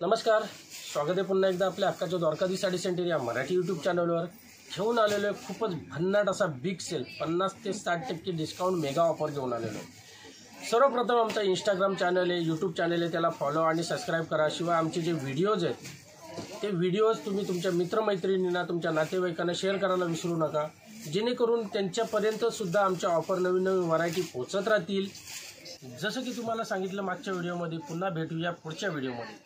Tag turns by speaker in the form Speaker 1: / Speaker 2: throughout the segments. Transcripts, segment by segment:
Speaker 1: नमस्कार, स्वागत आहे पुन्हा एकदा आपल्या हक्काच्या द्वारकाधीश साडी सेंटर या मराठी यूट्यूब चॅनलवर घेऊन आलेलो आहे खूपच भन्नाट असा बिग सेल 50 ते 60% डिस्काउंट मेगा ऑफर घेऊन आलेलो आहे। सर्वप्रथम आमचा इंस्टाग्राम चॅनल आहे, यूट्यूब चॅनल आहे, त्याला फॉलो आणि सबस्क्राईब करा। शिवाय आमचे जे व्हिडिओज आहेत ते व्हिडिओज तुम्ही तुमच्या मित्रमैत्रिणींना, तुमच्या नातेवाईकांना शेअर करायला विसरू नका, जेणेकरून त्यांच्यापर्यंत सुद्धा आमच्या ऑफर नवीन व्हरायटी पोहोचत राहतील। जसं की तुम्हाला सांगितलं मागच्या व्हिडिओमध्ये, पुन्हा भेटूया पुढच्या व्हिडिओमध्ये।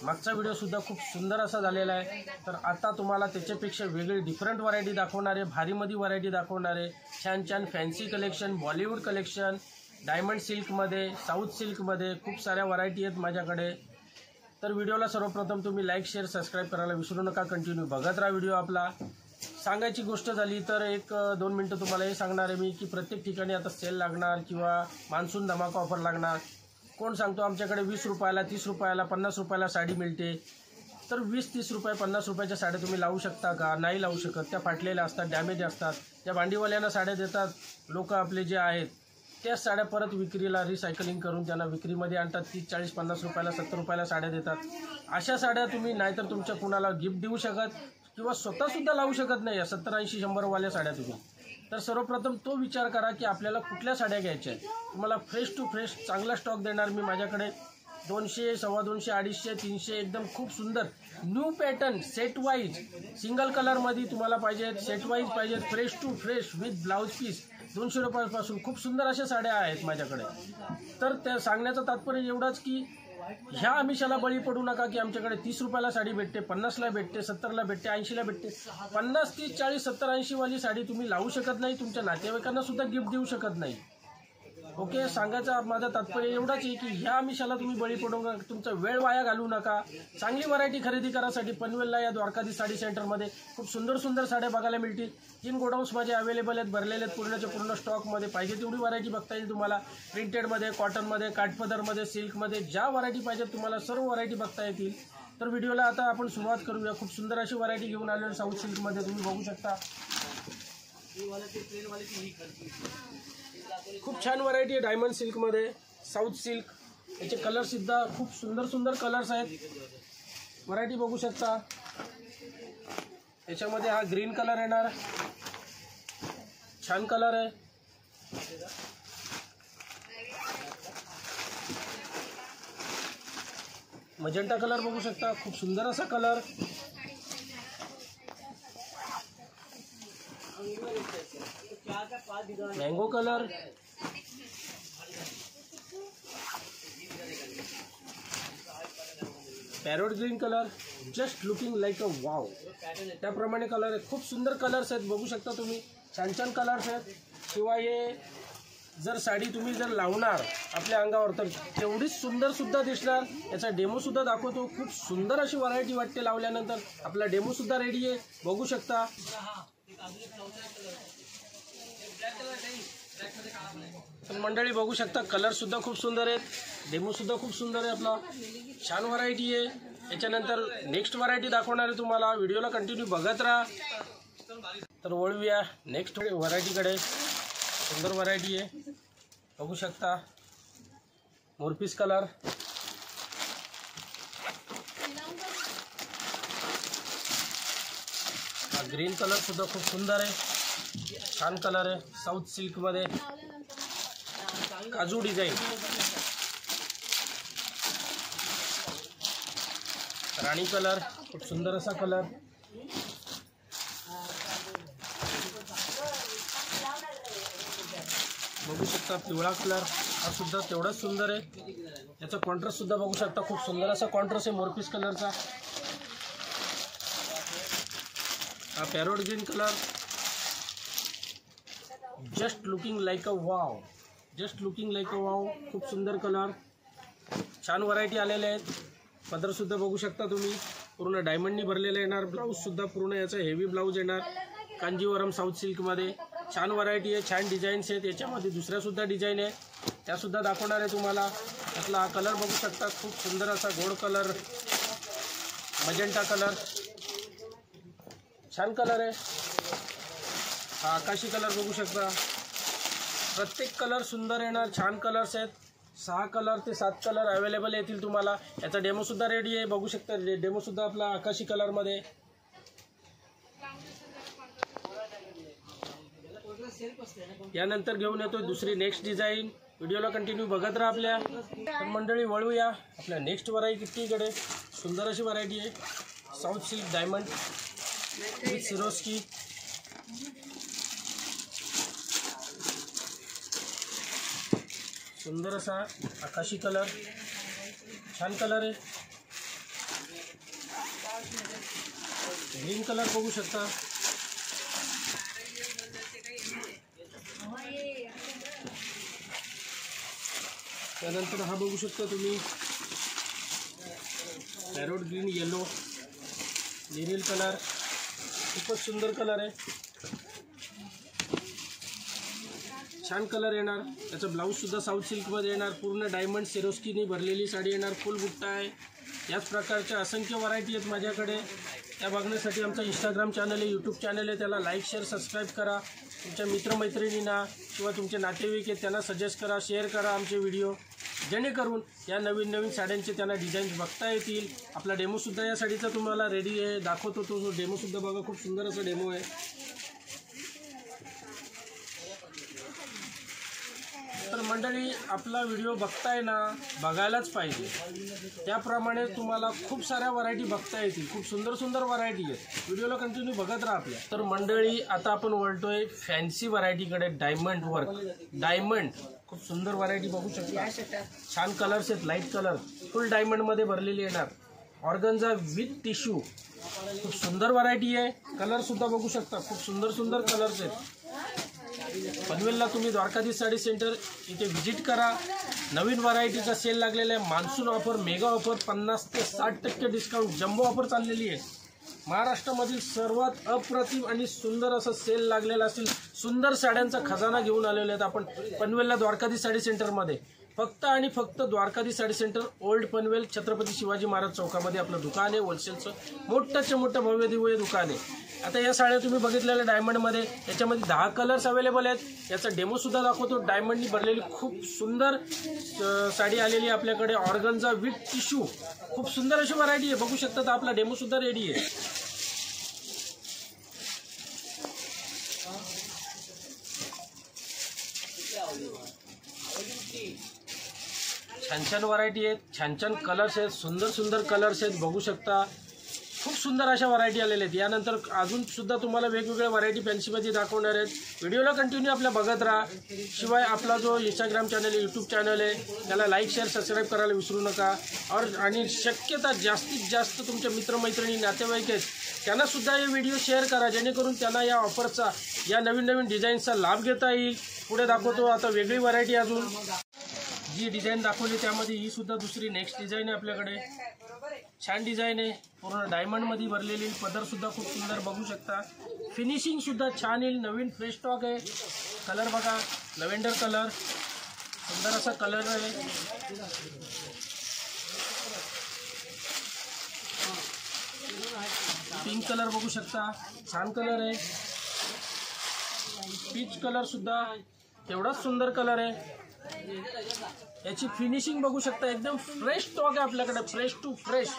Speaker 1: मागचा व्हिडिओ सुद्धा खूप सुंदर असा झालेला आहे, तर आता तुम्हाला त्याच्यापेक्षा वेगळी डिफरंट व्हरायटी दाखवणार आहे, भारीमध्ये व्हरायटी दाखवणार आहे। छान छान fancy collection, Bollywood collection, diamond सिल्कमध्ये, साऊथ सिल्कमध्ये खूप साऱ्या व्हरायटी आहेत माझ्याकडे। तर व्हिडिओला सर्वप्रथम तुम्ही लाईक, शेअर, सबस्क्राईब करायला विसरू नका। कंटिन्यू बघत राहा व्हिडिओ आपला। सांगायची गोष्ट झाली तर 1-2 मिनटं तुम्हाला हे सांगणार आहे मी की प्रत्येक ठिकाणी आता सेल लागणार किंवा मान्सून धमाका ऑफर लागणार। कोण सांगतो आमच्याकडे 20 रुपयाला, 30 रुपयाला, 50 रुपयाला साडी मिळते, तर 20-30 रुपये 50 रुपयाच्या साड्या तुम्ही लावू शकता का? नाही लावू शकत। त्या फाटलेल्या असतात, डॅमेज असतात। त्या भांडीवाल्यांना साड्या देतात लोक आपले जे आहेत, त्याच साड्या परत विक्रीला रिसायकलिंग करून त्यांना विक्रीमध्ये आणतात। 30-40, 50 रुपयाला, 70 रुपयाला साड्या देतात। अशा साड्या तुम्ही नाहीतर तुमच्या कुणाला गिफ्ट देऊ शकत किंवा स्वतःसुद्धा लावू शकत नाही। 70-80-100 वाल्या साड्या तुम्ही। तर सर्वप्रथम तो विचार करा की आपल्याला कुठल्या साड्या घ्यायच्या आहेत। तुम्हाला फ्रेश टू फ्रेश चांगला स्टॉक देणार मी। माझ्याकडे 200, 250, 250, 300 एकदम खूप सुंदर new pattern set wise, single कलरमध्ये तुम्हाला पाहिजेत, सेट वाईज पाहिजेत, fresh to fresh with blouse piece 200 रुपयापासून खूप सुंदर अशा साड्या आहेत माझ्याकडे। तर त्या सांगण्याचं तात्पर्य एवढंच की ह्या आमिषाला बळी पडू नका की आमच्याकडे 30 रुपयाला साडी भेटते, 50ला भेटते, 70ला भेटते, 80ला भेटते। 50, 30, 40, 70, 80 वाली साडी तुम्ही लावू शकत नाही, तुमच्या नातेवाईकांना सुद्धा गिफ्ट देऊ शकत नाही। ओके, सांगायचा माझा तात्पर्य एवढाच आहे की ह्या आमिषाला तुम्ही बळी पडू नका, तुमचा वेळ वाया घालू नका। चांगली व्हरायटी खरेदी करासाठी पनवेलला या द्वारकाधीश साडी सेंटरमध्ये खूप सुंदर सुंदर साड्या बघायला मिळतील। 3 गोडाऊन्स माझे अवेलेबल आहेत, भरलेले आहेत पूर्णच्या पूर्ण स्टॉकमध्ये। पाहिजे तेवढी व्हरायटी बघता येईल तुम्हाला। प्रिंटेडमध्ये, कॉटनमध्ये, काठपदरमध्ये, सिल्कमध्ये, ज्या व्हरायटी पाहिजे तुम्हाला सर्व व्हरायटी बघता येतील। तर व्हिडिओला आता आपण सुरुवात करूया। खूप सुंदर अशी व्हरायटी घेऊन आलेली साऊथ सिल्कमध्ये तुम्ही बघू शकता। खूप छान व्हरायटी आहे डायमंड सिल्कमध्ये, साऊथ सिल्क। याचे कलर्स सुद्धा खूप सुंदर सुंदर कलर्स आहेत, व्हरायटी बघू शकता। याच्यामध्ये हा ग्रीन कलर येणार, छान कलर आहे। मजेंटा कलर बघू शकता, खूप सुंदर असा colour. Mango colour, parrot green colour, just looking like a wow, त्याप्रमाणे कलर आहेत। खूप सुंदर कलर्स आहेत बघू शकता तुम्ही, छान छान कलर्स आहेत। शिवाय हे जर साडी तुम्ही जर लावणार आपल्या अंगावर तर तेवढीच सुंदर सुद्धा दिसणार। याचा डेमो सुद्धा दाखवतो, खूप सुंदर अशी व्हरायटी वाटते लावल्यानंतर। आपला डेमो सुद्धा रेडी आहे बघू शकता। तर मंडळी बघू शकता, कलर सुद्धा खूप सुंदर आहेत, डेमो सुद्धा खूप सुंदर आहे आपला, छान व्हरायटी आहे। याच्यानंतर नेक्स्ट व्हरायटी दाखवणार आहे तुम्हाला, व्हिडिओला कंटिन्यू बघत राहा। तर वळूया नेक्स्ट व्हरायटीकडे। सुंदर व्हरायटी आहे बघू शकता, मोरपीस कलर, हा ग्रीन कलर सुद्धा खूप सुंदर आहे, छान कलर आहे। साऊथ सिल्कमध्ये काजू डिझाईन, राणी कलर, खूप सुंदर असा कलर। बघू शकता पिवळा कलर, हा सुद्धा तेवढाच सुंदर आहे। याचा कॉन्ट्रास्ट सुद्धा बघू शकता, खूप सुंदर असा कॉन्ट्रास्ट आहे मोरपीस कलरचा। हा parrot green colour, just looking like a wow, just looking like a wow, खूप सुंदर कलर, छान व्हरायटी आलेल्या आहेत। पदर सुद्धा बघू शकता तुम्ही, पूर्ण डायमंडनी भरलेलं येणार। ब्लाऊज सुद्धा पूर्ण याचा हेवी ब्लाऊज येणार, कांजीवरम साऊथ सिल्कमध्ये। छान व्हरायटी आहे, छान डिझाईन्स आहेत। याच्यामध्ये दुसऱ्या सुद्धा डिझाईन आहे, त्यासुद्धा दाखवणार आहे तुम्हाला। त्यातला हा कलर बघू शकता, खूप सुंदर असा गोल्ड कलर, मजेंटा कलर, छान कलर आहे। हा आकाशी कलर बघू शकता, प्रत्येक कलर सुंदर येणार, छान कलर्स आहेत। 6 कलर ते 7 कलर अवेलेबल येतील तुम्हाला। याचा डेमोसुद्धा रेडी आहे, बघू शकता। डेमोसुद्धा आपला आकाशी कलरमध्ये। यानंतर घेऊन येतो दुसरी नेक्स्ट डिझाईन। व्हिडिओला कंटिन्यू बघत राहा आपल्या। तर मंडळी वळूया आपल्या नेक्स्ट व्हरायटीकडे। सुंदर अशी व्हरायटी आहे, south silk diamond with Swarovski. सुंदर असा आकाशी कलर, छान कलर आहे। ग्रीन कलर बघू शकता। त्यानंतर हा बघू शकता तुम्ही parrot green yellow Liril colour, खूपच सुंदर कलर आहे, छान कलर येणार। त्याचा ब्लाऊज सुद्धा साऊथ सिल्कमध्ये येणार, पूर्ण डायमंड सिरोस्कीने भरलेली साडी येणार, फुल बुट्टा आहे। याच प्रकारच्या असंख्य व्हरायटी आहेत माझ्याकडे। त्या बघण्यासाठी आमचा इंस्टाग्राम चॅनल आहे, यूट्यूब चॅनल आहे, त्याला लाईक शेअर सबस्क्राईब करा। तुमच्या मित्रमैत्रिणींना किंवा तुमचे नातेवाईक आहेत त्यांना सजेस्ट करा, शेअर करा आमचे व्हिडिओ, जेणेकरून या नवीन नवीन साड्यांचे त्यांना डिझाईन्स बघता येतील। आपला डेमोसुद्धा या साडीचा तुम्हाला रेडी आहे, दाखवतो तो डेमोसुद्धा बघा, खूप सुंदर असा डेमो आहे। तर मंडळी आपला व्हिडिओ बघताय ना, बघायलाच पाहिजे, त्याप्रमाणे तुम्हाला खूप साऱ्या व्हरायटी बघता येतील, खूप सुंदर सुंदर व्हरायटी आहेत। व्हिडिओला कंटिन्यू बघत राहा आपल्या। तर मंडळी आता आपण वळतोय फॅन्सी व्हरायटीकडे, डायमंड वर्क, डायमंड खूप सुंदर व्हरायटी बघू शकता। छान कलर्स आहेत, लाईट कलर फुल डायमंडमध्ये भरलेली येणार, ऑर्गन्झा विथ टिश्यू, खूप सुंदर व्हरायटी आहे। कलरसुद्धा बघू शकता, खूप सुंदर सुंदर कलर्स आहेत। पनवेलला तुम्ही द्वारकाधीश साडी सेंटर इथे व्हिजिट करा। नवीन व्हरायटीचा सेल लागलेला आहे, मान्सून ऑफर, मेगा ऑफर, 50 ते 60% डिस्काउंट, जम्बो ऑफर चाललेली आहे। महाराष्ट्रामधील सर्वात अप्रतिम आणि सुंदर असं सेल लागलेला असेल, सुंदर साड्यांचा खजाना घेऊन आलेले आहेत आपण पनवेलला द्वारकाधीश साडी सेंटरमध्ये। फक्त आणि फक्त द्वारकाधीश साडी सेंटर, ओल्ड पनवेल, छत्रपती शिवाजी महाराज चौकामध्ये आपलं दुकान आहे, होलसेलचं मोठं मोठं भव्य दिव्य दुकान आहे। आता या साड्या तुम्ही बघितलेल्या डायमंडमध्ये, याच्यामध्ये 10 कलर्स अवेलेबल आहेत। याचा डेमोसुद्धा दाखवतो। डायमंडनी भरलेली खूप सुंदर साडी आलेली आपल्याकडे, ऑर्गन्झा विथ टिश्यू, खूप सुंदर अशी व्हरायटी आहे, बघू शकता। तर आपला डेमोसुद्धा रेडी आहे। छान छान व्हरायटी आहेत, छान छान कलर्स आहेत, सुंदर सुंदर कलर्स आहेत, बघू शकता। खूप सुंदर अशा व्हरायटी आलेल्या आहेत। यानंतर अजून सुद्धा तुम्हाला वेगवेगळ्या व्हरायटी फॅन्सीमध्ये दाखवणार आहेत। व्हिडिओला कंटिन्यू आपल्या बघत राहा। शिवाय आपला जो इंस्टाग्राम चॅनल आहे, यूट्यूब चॅनल आहे, त्याला लाईक शेअर सबस्क्राईब करायला विसरू नका। आणि शक्यता जास्तीत जास्त तुमच्या मित्रमैत्रिणी नातेवाईक आहेत त्यांनासुद्धा हे व्हिडिओ शेअर करा, जेणेकरून त्यांना या ऑफरचा, या नवीन नवीन डिझाईन्सचा लाभ घेता येईल। पुढे दाखवतो आता वेगळी व्हरायटी, अजून जी डिझाईन दाखवली त्यामध्ये ही सुद्धा दुसरी नेक्स्ट डिझाईन आहे आपल्याकडे। छान डिझाईन आहे, पूर्ण डायमंडमध्ये भरलेली, पदरसुद्धा खूप सुंदर बघू शकता। फिनिशिंगसुद्धा छान येईल, नवीन फ्रेश स्टॉक आहे। कलर बघा, लव्हेंडर कलर, सुंदर असा कलर आहे। पिंक कलर बघू शकता, छान कलर आहे। पीच कलर सुद्धा तेवढाच सुंदर कलर आहे। याची फिनिशिंग बघू शकता, एकदम फ्रेश स्टॉक आहे आपल्याकडे, फ्रेश टू फ्रेश।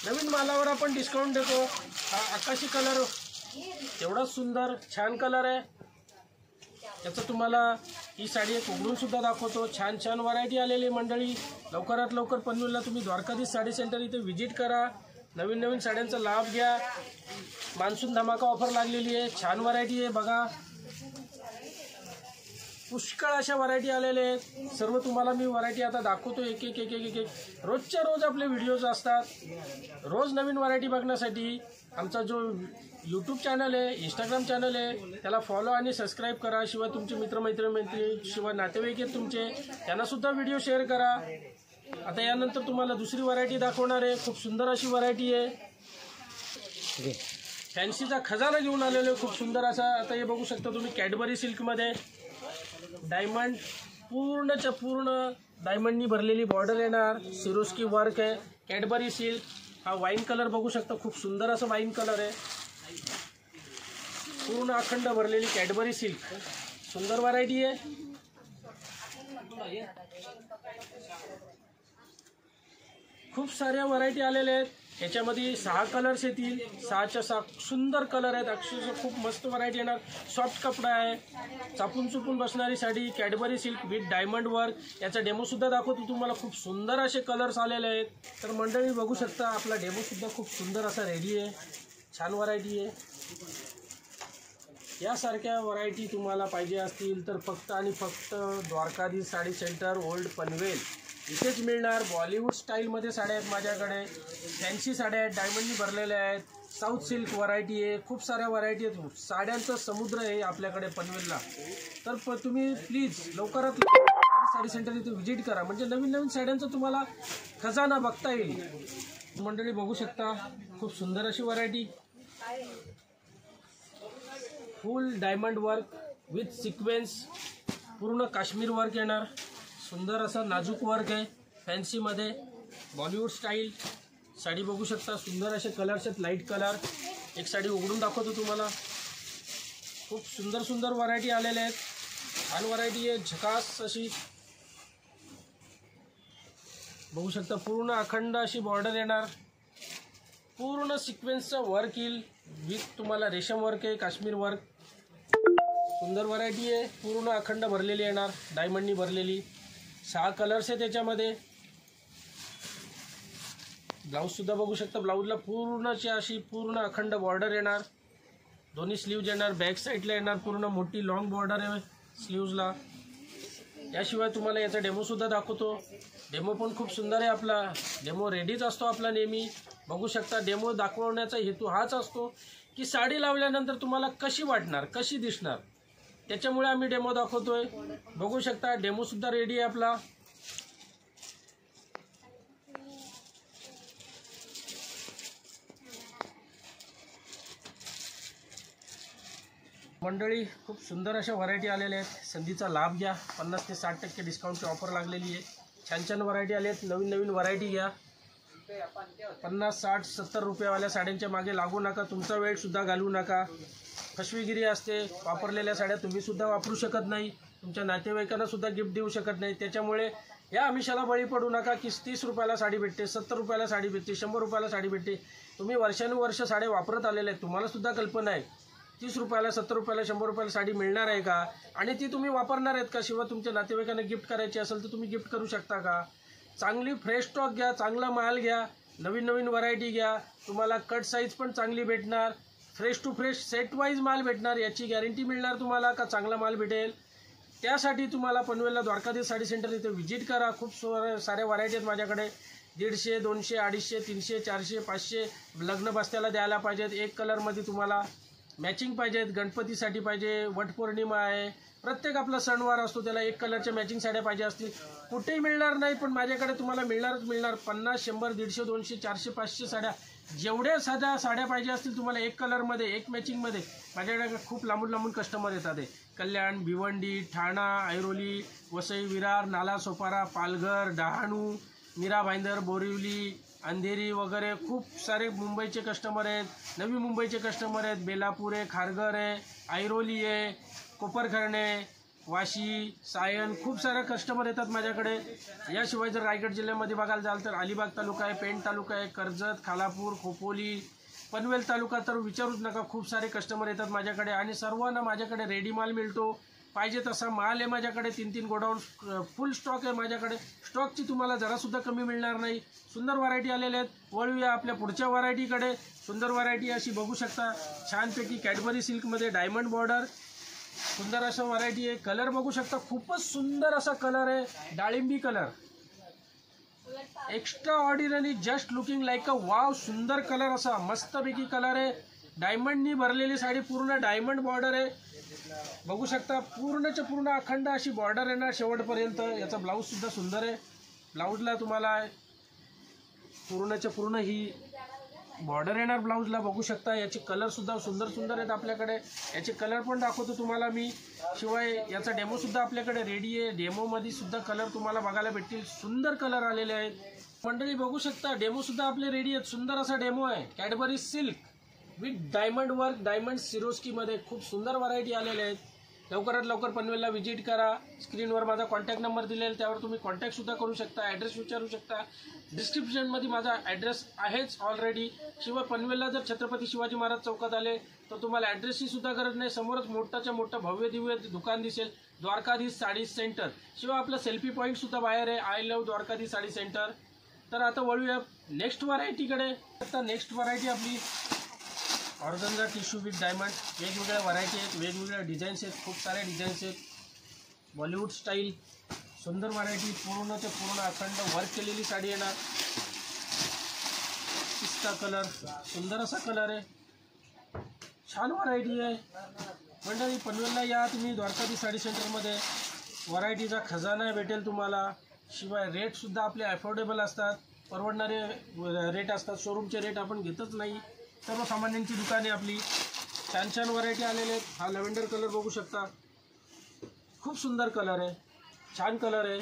Speaker 1: नवीन मालावर आपण डिस्काउंट देतो। हा आकाशी कलर तेवढाच सुंदर, छान कलर आहे। याचं तुम्हाला ही साडी एक उघडून सुद्धा दाखवतो। छान छान व्हरायटी आलेली मंडळी, लवकरात लवकर पनवेलला तुम्ही द्वारकाधीश साडी सेंटर इथे व्हिजिट करा, नवीन नवीन साड्यांचा लाभ घ्या। मान्सून धमाका ऑफर लागलेली आहे, छान व्हरायटी आहे बघा। पुष्कळ अशा व्हरायटी आलेल्या आहेत, सर्व तुम्हाला मी व्हरायटी आता दाखवतो एक एक एक एक एक। रोजच्या रोज आपले व्हिडिओज असतात, रोज नवीन व्हरायटी बघण्यासाठी आमचा जो यूट्यूब चॅनल आहे, इंस्टाग्राम चॅनल आहे, त्याला फॉलो आणि सबस्क्राईब करा। शिवाय तुमचे मित्रमैत्रिणी, शिवाय नातेवाईक आहेत तुमचे, त्यांनासुद्धा व्हिडिओ शेअर करा। आता यानंतर तुम्हाला दुसरी व्हरायटी दाखवणार आहे, खूप सुंदर अशी व्हरायटी आहे। फॅन्सीचा खजाना घेऊन आलेलो खूप सुंदर असा। आता हे बघू शकता तुम्ही, कॅडबरी सिल्कमध्ये डायमंड, पूर्णच्या पूर्ण डायमंडनी भरलेली बॉर्डर येणार, सिरोस्की वर्क आहे, कॅडबरी सिल्क। हा वाईन कलर बघू शकता, खूप सुंदर असं वाईन कलर आहे, पूर्ण अखंड भरलेली कॅडबरी सिल्क, सुंदर व्हरायटी आहे। खूप साऱ्या व्हरायटी आलेल्या आहेत. याच्यामध्ये 6 कलर्स येतील. 6च्या 6 सुंदर कलर आहेत. अक्षरशः खूप मस्त व्हरायटी येणार. सॉफ्ट कपडा आहे, चापून चुपून बसणारी sari, Cadbury silk with diamond work. याचा डेमोसुद्धा दाखवतो तुम्हाला. खूप सुंदर असे कलर्स आलेले आहेत. तर मंडळी बघू शकता, आपला डेमोसुद्धा खूप सुंदर असा रेडी आहे. छान व्हरायटी आहे. यासारख्या व्हरायटी तुम्हाला पाहिजे असतील तर फक्त आणि फक्त द्वारकाधीश साडी सेंटर, ओल्ड पनवेल इथेच मिळणार. बॉलिवूड स्टाईलमध्ये साड्या आहेत माझ्याकडे. फॅन्सी साड्या आहेत, डायमंडनी भरलेल्या आहेत. साऊथ सिल्क व्हरायटी आहे. खूप साऱ्या व्हरायटी आहेत. साड्यांचा समुद्र आहे आपल्याकडे पनवेलला. तर तुम्ही प्लीज लवकरात लवकर साडी सेंटर इथे व्हिजिट करा. म्हणजे नवीन नवीन साड्यांचा तुम्हाला खजाना बघता येईल. मंडळी बघू शकता, खूप सुंदर अशी variety. Full diamond work with sequence, पूर्ण काश्मीर वर्क येणार. सुंदर असा नाजूक वर्क आहे फॅन्सीमध्ये, बॉलिवूड स्टाईल. साडी बघू शकता, सुंदर असे कलर्स आहेत, लाईट कलर. एक साडी उघडून दाखवतो तुम्हाला. खूप सुंदर सुंदर व्हरायटी आलेल्या आहेत. छान व्हरायटी आहे, झकास अशी. बघू शकता, पूर्ण अखंड अशी बॉर्डर येणार. पूर्ण सिक्वेन्सचं वर्क येईल विथ तुम्हाला रेशम वर्क आहे, काश्मीर वर्क. सुंदर व्हरायटी आहे. पूर्ण अखंड भरलेली येणार, डायमंडनी भरलेली. 6 कलर्स आहे त्याच्यामध्ये. ब्लाऊजसुद्धा बघू शकता. ब्लाऊजला पूर्णची अशी पूर्ण अखंड बॉर्डर येणार. दोन्ही स्लीव्ज येणार. बॅक साईडला येणार पूर्ण मोठी लॉंग बॉर्डर आहे स्लीव्जला. याशिवाय तुम्हाला याचा डेमोसुद्धा दाखवतो. डेमो पण खूप सुंदर आहे आपला. डेमो रेडीच असतो आपला नेहमी. बघू शकता, डेमो दाखवण्याचा हेतू हाच असतो की साडी लावल्यानंतर तुम्हाला कशी वाटणार, कशी दिसणार, त्याच्यामुळे आम्ही डेमो दाखवतोय. बघू शकता, डेमोसुद्धा रेडी आहे आपला. मंडळी, खूप सुंदर अशा व्हरायटी आलेल्या आहेत. संधीचा लाभ घ्या. 50 ते 60% डिस्काउंटची ऑफर लागलेली आहे. छान छान व्हरायटी आली आहेत. नवीन नवीन व्हरायटी घ्या. 50, 60, 70 रुपयावाल्या साड्यांच्या मागे लागू नका. तुमचा वेळसुद्धा घालवू नका. फसवेगिरी असते. वापरलेल्या साड्या तुम्हीसुद्धा वापरू शकत नाही, तुमच्या नातेवाईकांना सुद्धा गिफ्ट देऊ शकत नाही. त्याच्यामुळे या आमिषाला बळी पडू नका की 30 रुपयाला साडी भेटते, 70 रुपयाला साडी भेटते, 100 रुपयाला साडी भेटते. तुम्ही वर्षानुवर्ष साड्या वापरत आलेल्या आहेत. तुम्हालासुद्धा कल्पना आहे 30 रुपयाला, 70 रुपयाला, 100 रुपयाला साडी मिळणार आहे का, आणि ती तुम्ही वापरणार आहेत का. शिवाय तुमच्या नातेवाईकांना गिफ्ट करायची असेल तर तुम्ही गिफ्ट करू शकता का. चांगली फ्रेश स्टॉक घ्या, चांगला माल घ्या, नवीन नवीन व्हरायटी घ्या. तुम्हाला कट साईज पण चांगली भेटणार. Fresh to fresh set wise माल भेटणार, याची गॅरंटी मिळणार तुम्हाला का चांगला माल भेटेल. त्यासाठी तुम्हाला पनवेलला द्वारकाधीश साडी सेंटर इथे व्हिजिट करा. खूप साऱ्या व्हरायटी आहेत माझ्याकडे. 150, 200, 250, 300, 400, 500 लग्न बस्त्याला द्यायला पाहिजेत. एक कलरमध्ये तुम्हाला मॅचिंग पाहिजेत. गणपतीसाठी पाहिजे, वटपौर्णिमा आहे, प्रत्येक आपला सणवार असतो त्याला एक कलरच्या मॅचिंग साड्या पाहिजे असतील. कुठेही मिळणार नाही, पण माझ्याकडे तुम्हाला मिळणारच मिळणार. 50, 100, 150, 200, 400, 500 साड्या, जेवढ्या साध्या साड्या पाहिजे असतील तुम्हाला एक कलरमध्ये, एक मॅचिंगमध्ये, माझ्याकडे खूप लांबून लांबून कस्टमर येतात. कल्याण, भिवंडी, ठाणा, ऐरोली, वसई, विरार, नाला सोपारा, पालघर, डहाणू, मीरा भाईंदर, बोरिवली, अंधेरी वगैरे खूप सारे मुंबईचे कस्टमर आहेत. नवी मुंबईचे कस्टमर आहेत. बेलापूर आहे, खारघर आहे, ऐरोली आहे, कोपरखर्णे, वाशी, सायन, खूप सारे कस्टमर येतात माझ्याकडे. याशिवाय जर रायगड जिल्ह्यामध्ये बघायला जाल तर अलिबाग तालुका आहे, पेण तालुका आहे, कर्जत, खालापूर, खोपोली, पनवेल तालुका तर विचारूच नका. खूप सारे कस्टमर येतात माझ्याकडे आणि सर्वांना माझ्याकडे रेडी माल मिळतो. पाहिजे तसा माल आहे माझ्याकडे. 3-3 गोडाऊन फुल स्टॉक आहे माझ्याकडे. स्टॉकची तुम्हाला जरासुद्धा कमी मिळणार नाही. सुंदर व्हरायटी आलेल्या आहेत. वळूया आपल्या पुढच्या व्हरायटीकडे. सुंदर व्हरायटी अशी बघू शकता. छानपैकी कॅडबरी सिल्कमध्ये डायमंड बॉर्डर, सुंदर असा व्हरायटी आहे. कलर बघू शकता, खूपच सुंदर असा कलर आहे, डाळिंबी colour. Extraordinary, just looking like a wow. सुंदर कलर असा मस्तपैकी कलर आहे. डायमंडनी भरलेली साडी, पूर्ण डायमंड बॉर्डर आहे. बघू शकता, पूर्णच्या पूर्ण अखंड अशी बॉर्डर येणार शेवटपर्यंत. याचा ब्लाऊज सुद्धा सुंदर आहे. ब्लाऊजला तुम्हाला पूर्णच्या पूर्ण ही बॉर्डर येणार ब्लाऊजला. बघू शकता, याचे कलर सुद्धा सुंदर सुंदर आहेत आपल्याकडे. याचे कलर पण दाखवतो तुम्हाला मी. शिवाय याचा डेमो सुद्धा आपल्याकडे रेडी आहे. डेमोमध्ये सुद्धा कलर तुम्हाला बघायला भेटतील. सुंदर कलर आलेले आहेत मंडळी. बघू शकता, डेमो सुद्धा आपले रेडी आहेत. सुंदर असा डेमो आहे. Cadbury silk with diamond work, diamond सिरोस्कीमध्ये खूप सुंदर व्हरायटी आलेल्या आहेत. लवकरात लवकर पनवेलला व्हिजिट करा. स्क्रीनवर माझा कॉन्टॅक्ट नंबर दिलेला, त्यावर तुम्ही कॉन्टॅक्टसुद्धा करू शकता, ॲड्रेस विचारू शकता. डिस्क्रिप्शनमध्ये माझा ॲड्रेस आहेच ऑलरेडी. शिवाय पनवेलला जर छत्रपती शिवाजी महाराज चौकात आले तर तुम्हाला ॲड्रेसची सुद्धा गरज नाही. समोरच मोठाच्या मोठं भव्य दिव्य दुकान दिसेल, द्वारकाधीश साडी सेंटर. शिवाय आपलं सेल्फी पॉईंटसुद्धा बाहेर आहे, I love Dwarkadhish sari centre. तर आता वळूया नेक्स्ट व्हरायटीकडे. आता नेक्स्ट व्हरायटी आपली ऑर्गन्झा टिश्यू विथ डायमंड. वेगवेगळ्या व्हरायटी आहेत, वेगवेगळ्या डिझाईन्स आहेत, खूप साऱ्या डिझाईन्स आहेत. बॉलिवूड स्टाईल सुंदर व्हरायटी, पूर्णच्या पूर्ण अखंड वर्क केलेली साडी येणार. पिस्ता कलर, सुंदर असा कलर आहे, छान व्हरायटी आहे. मंडळी पनवेलला या तुम्ही, द्वारकाधीश साडी सेंटरमध्ये व्हरायटीचा खजाना भेटेल तुम्हाला. शिवाय रेटसुद्धा आपले अफोर्डेबल असतात, परवडणारे रेट असतात. शोरूमचे रेट आपण घेतच नाही, सर्वसामान्यांची दुकाने आपली. छान छान व्हरायटी आलेले आहेत. हा लॅव्हेंडर कलर बघू शकता, खूप सुंदर कलर आहे, छान कलर आहे.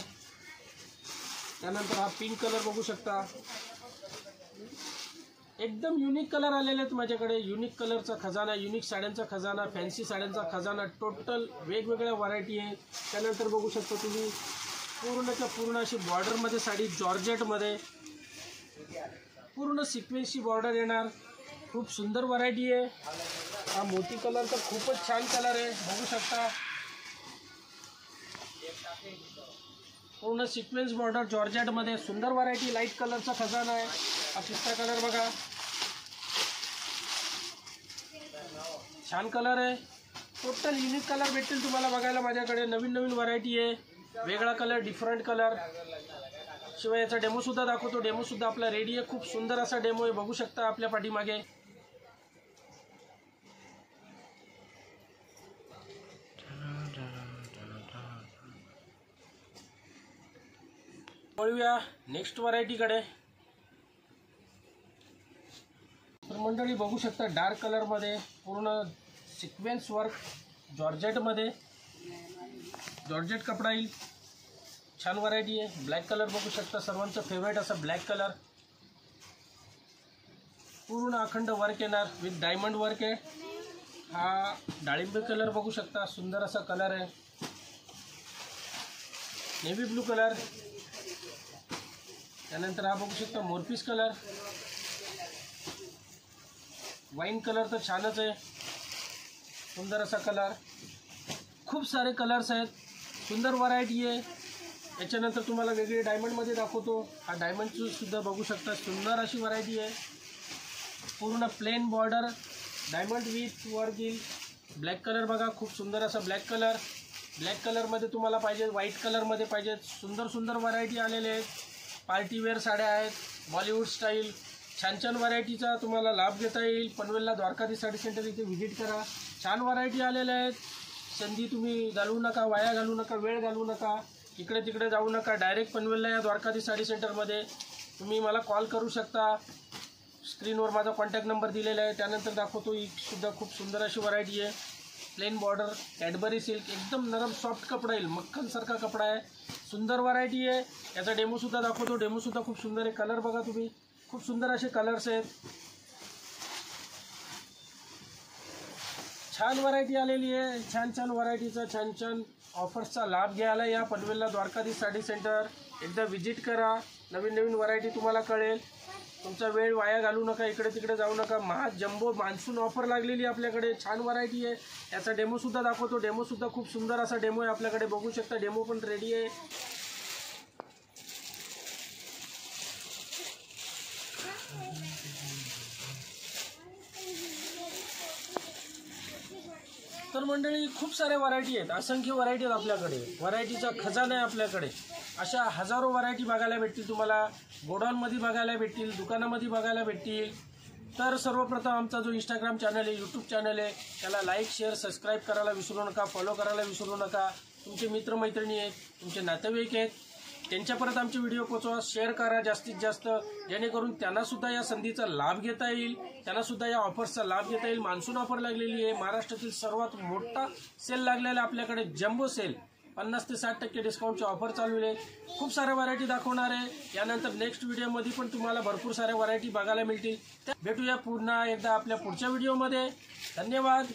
Speaker 1: त्यानंतर हा पिंक कलर बघू शकता, एकदम युनिक कलर आलेले आहेत माझ्याकडे. युनिक कलरचा खजाना, युनिक साड्यांचा खजाना, फॅन्सी साड्यांचा खजाना, टोटल वेगवेगळ्या व्हरायटी आहे. त्यानंतर बघू शकता तुम्ही पूर्णच्या पूर्ण अशी बॉर्डरमध्ये साडी, जॉर्जेटमध्ये पूर्ण सिक्वेन्सची बॉर्डर येणार. खूप सुंदर व्हरायटी आहे. हा मोती कलर तर खूपच छान कलर आहे, बघू शकता. पूर्ण सिक्वेन्स बॉर्डर जॉर्जेटमध्ये सुंदर व्हरायटी. लाईट कलरचा खजाना आहे. हा पिस्ता कलर बघा, छान कलर आहे. टोटल युनिक कलर भेटतील तुम्हाला बघायला माझ्याकडे. नवीन नवीन व्हरायटी आहे, वेगळा कलर, डिफरंट कलर. शिवाय याचा डेमोसुद्धा दाखवतो. डेमोसुद्धा आपला रेडी आहे, खूप सुंदर असा डेमो आहे, बघू शकता आपल्या पाठीमागे. वळूया नेक्स्ट व्हरायटीकडे. तर मंडळी बघू शकता डार्क कलरमध्ये पूर्ण सिक्वेन्स वर्क, जॉर्जेटमध्ये, जॉर्जेट कपडा येईल. छान व्हरायटी आहे. ब्लॅक कलर बघू शकता, सर्वांचं फेवरेट असा ब्लॅक कलर. पूर्ण अखंड वर्क येणार, विथ डायमंड वर्क आहे. हा डाळिंबी कलर बघू शकता, सुंदर असा कलर आहे. Navy blue colour. त्यानंतर हा बघू शकता मोरपीस कलर. वाईन कलर तर छानच आहे, सुंदर असा कलर. खूप सारे कलर्स आहेत, सुंदर व्हरायटी आहे. याच्यानंतर तुम्हाला वेगळे डायमंडमध्ये दाखवतो. हा डायमंडची सुद्धा बघू शकता, सुंदर अशी व्हरायटी आहे. पूर्ण plain border, diamond with work येईल. ब्लॅक कलर बघा, खूप सुंदर असा ब्लॅक कलर. ब्लॅक कलरमध्ये तुम्हाला पाहिजे, व्हाईट कलरमध्ये पाहिजे, सुंदर सुंदर व्हरायटी आलेले आहेत. पार्टीवेअर साड्या आहेत, बॉलिवूड स्टाईल. छान छान व्हरायटीचा तुम्हाला लाभ घेता येईल. पनवेलला द्वारकाधीश साडी सेंटर इथे व्हिजिट करा. छान व्हरायटी आलेल्या आहेत. संधी तुम्ही घालवू नका, वाया घालवू नका, वेळ घालवू नका, इकडे तिकडे जाऊ नका. डायरेक्ट पनवेलला या द्वारकाधीश साडी सेंटरमध्ये तुम्ही मला कॉल करू शकता. स्क्रीनवर माझा कॉन्टॅक्ट नंबर दिलेला आहे. त्यानंतर दाखवतो, ही सुद्धा खूप सुंदर अशी व्हरायटी आहे. प्लेन बॉर्डर, कॅडबरी सिल्क, एकदम नरम सॉफ्ट कपडा येईल, मक्खनसारखा कपडा आहे. सुंदर व्हरायटी आहे. याचा डेमोसुद्धा दाखवतो. डेमोसुद्धा खूप सुंदर आहे. कलर बघा तुम्ही, खूप सुंदर असे कलर्स आहेत. छान व्हरायटी आलेली आहे. छान छान व्हरायटीचा, छान छान ऑफर्सचा लाभ घ्यायला या पनवेलला द्वारकाधीश साडी सेंटर. एकदा व्हिजिट करा, नवीन नवीन व्हरायटी तुम्हाला कळेल. तुमचा वेळ वाया घालू नका, इकडे तिकडे जाऊ नका. जम्बो मान्सून ऑफर लागलेली आपल्याकडे, छान व्हरायटी आहे. याचा डेमोसुद्धा दाखवतो. डेमोसुद्धा खूप सुंदर असा डेमो आहे आपल्याकडे, बघू शकता. डेमो पण रेडी आहे. तर मंडळी खूप साऱ्या व्हरायटी आहेत, असंख्य व्हरायटी आहेत आपल्याकडे. व्हरायटीचा खजाना आहे आपल्याकडे. अशा हजारो व्हरायटी बघायला भेटतील तुम्हाला. गोडाऊनमध्ये बघायला भेटतील, दुकानामध्ये बघायला भेटतील. तर सर्वप्रथम आमचा जो इंस्टाग्राम चॅनल आहे, यूट्यूब चॅनल आहे, त्याला लाईक, शेअर, सबस्क्राईब करायला विसरू नका, फॉलो करायला विसरू नका. तुमचे मित्रमैत्रिणी आहेत, तुमचे नातेवाईक आहेत, त्यांच्यापर्यंत आमचे व्हिडिओ पोचवा, शेअर करा जास्तीत जास्त, जेणेकरून त्यांनासुद्धा या संधीचा लाभ घेता येईल, त्यांनासुद्धा या ऑफर्सचा लाभ घेता येईल. मान्सून ऑफर लागलेली आहे. महाराष्ट्रातील सर्वात मोठा सेल लागलेला आपल्याकडे, जम्बो सेल. 50 ते 60% डिस्काउंटची ऑफर चालू आहे. खूप साऱ्या व्हरायटी दाखवणार आहे. यानंतर नेक्स्ट व्हिडिओमध्ये पण तुम्हाला भरपूर साऱ्या व्हरायटी बघायला मिळतील. भेटूया पुन्हा एकदा आपल्या पुढच्या व्हिडिओमध्ये. धन्यवाद.